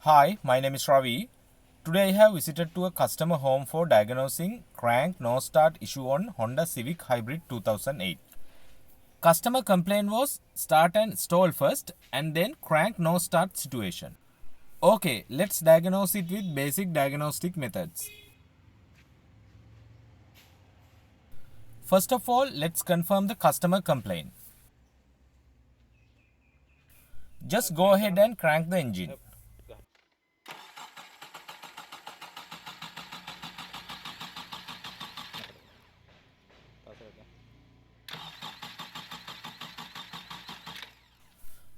Hi, my name is Ravi. Today I have visited to a customer home for diagnosing crank no start issue on Honda Civic Hybrid 2008. Customer complaint was start and stall first and then crank no start situation. Okay, let's diagnose it with basic diagnostic methods. First of all, let's confirm the customer complaint. Just go ahead and crank the engine.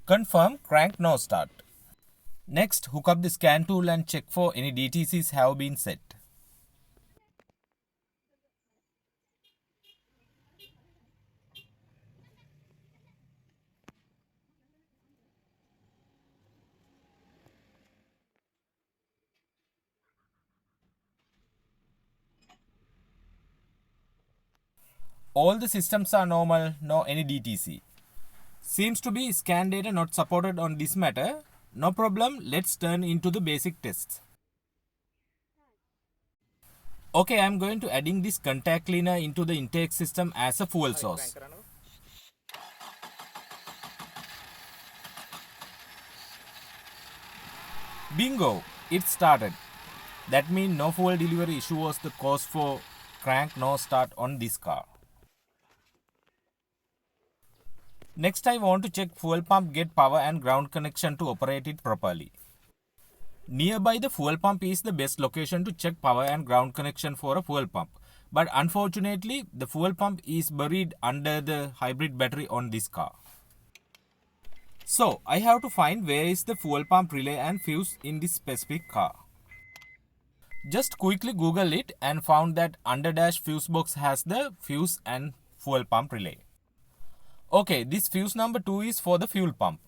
Confirm crank no start. Next, hook up the scan tool and check for any DTCs have been set. All the systems are normal, no any DTC. Seems to be scan data not supported on this matter. No problem, let's turn into the basic tests. Okay, I'm going to adding this contact cleaner into the intake system as a fuel source. Bingo, it started. That means no fuel delivery issue was the cause for crank no start on this car. Next, I want to check fuel pump get power and ground connection to operate it properly. Nearby the fuel pump is the best location to check power and ground connection for a fuel pump. But unfortunately, the fuel pump is buried under the hybrid battery on this car. So, I have to find where is the fuel pump relay and fuse in this specific car. Just quickly Google it and found that under dash fuse box has the fuse and fuel pump relay. Okay, this fuse number 2 is for the fuel pump.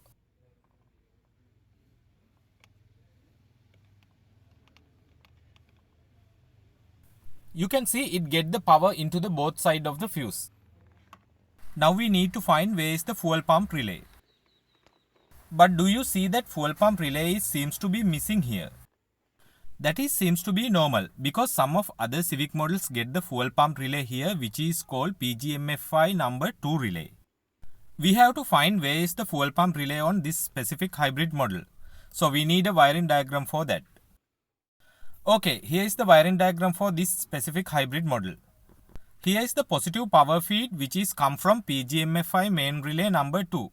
You can see it get the power into the both side of the fuse. Now we need to find where is the fuel pump relay. But do you see that fuel pump relay seems to be missing here? That is seems to be normal because some of other Civic models get the fuel pump relay here, which is called PGMFI number 2 relay. We have to find where is the fuel pump relay on this specific hybrid model. So we need a wiring diagram for that. Okay, here is the wiring diagram for this specific hybrid model. Here is the positive power feed which is come from PGMFI main relay number 2.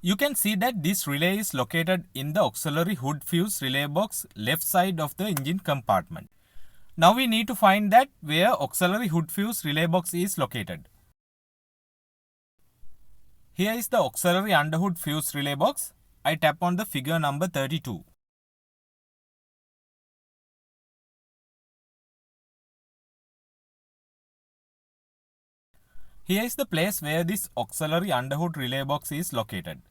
You can see that this relay is located in the auxiliary hood fuse relay box left side of the engine compartment. Now we need to find that where auxiliary hood fuse relay box is located. Here is the auxiliary underhood fuse relay box. I tap on the figure number 32. Here is the place where this auxiliary underhood relay box is located.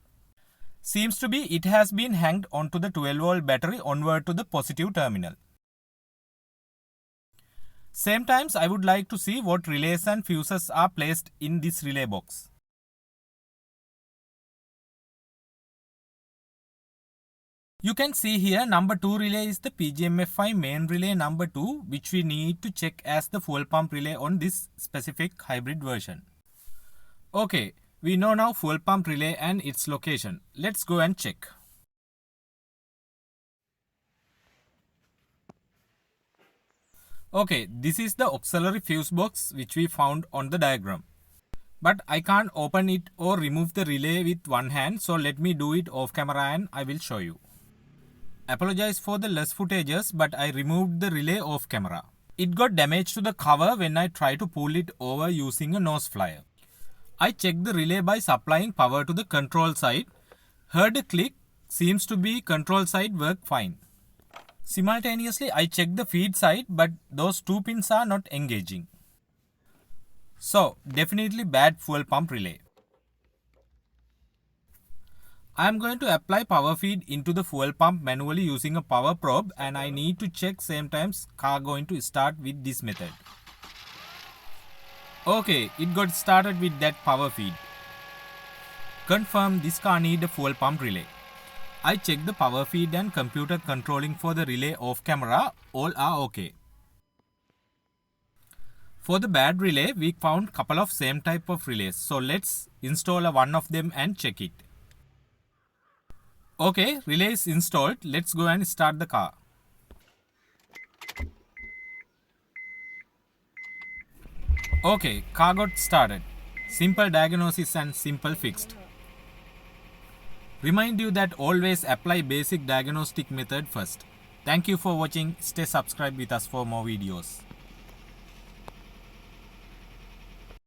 Seems to be it has been hanged onto the 12-volt battery onward to the positive terminal. Same times I would like to see what relays and fuses are placed in this relay box. You can see here number 2 relay is the PGMFI main relay number 2 which we need to check as the fuel pump relay on this specific hybrid version. Okay, we know now fuel pump relay and its location. Let's go and check. Okay, this is the auxiliary fuse box which we found on the diagram. But I can't open it or remove the relay with one hand, so let me do it off camera and I will show you. Apologize for the less footages, but I removed the relay off camera. It got damaged to the cover when I tried to pull it over using a nose flyer. I checked the relay by supplying power to the control side. Heard a click, seems to be control side work fine. Simultaneously, I checked the feed side, but those two pins are not engaging. So, definitely bad fuel pump relay. I am going to apply power feed into the fuel pump manually using a power probe, and I need to check same times car going to start with this method. Okay, it got started with that power feed. Confirm this car need a fuel pump relay. I checked the power feed and computer controlling for the relay off camera. All are okay. For the bad relay, we found couple of same type of relays. So let's install one of them and check it. Okay, relay is installed. Let's go and start the car. Okay, car got started. Simple diagnosis and simple fixed. Remind you that always apply basic diagnostic method first. Thank you for watching. Stay subscribed with us for more videos.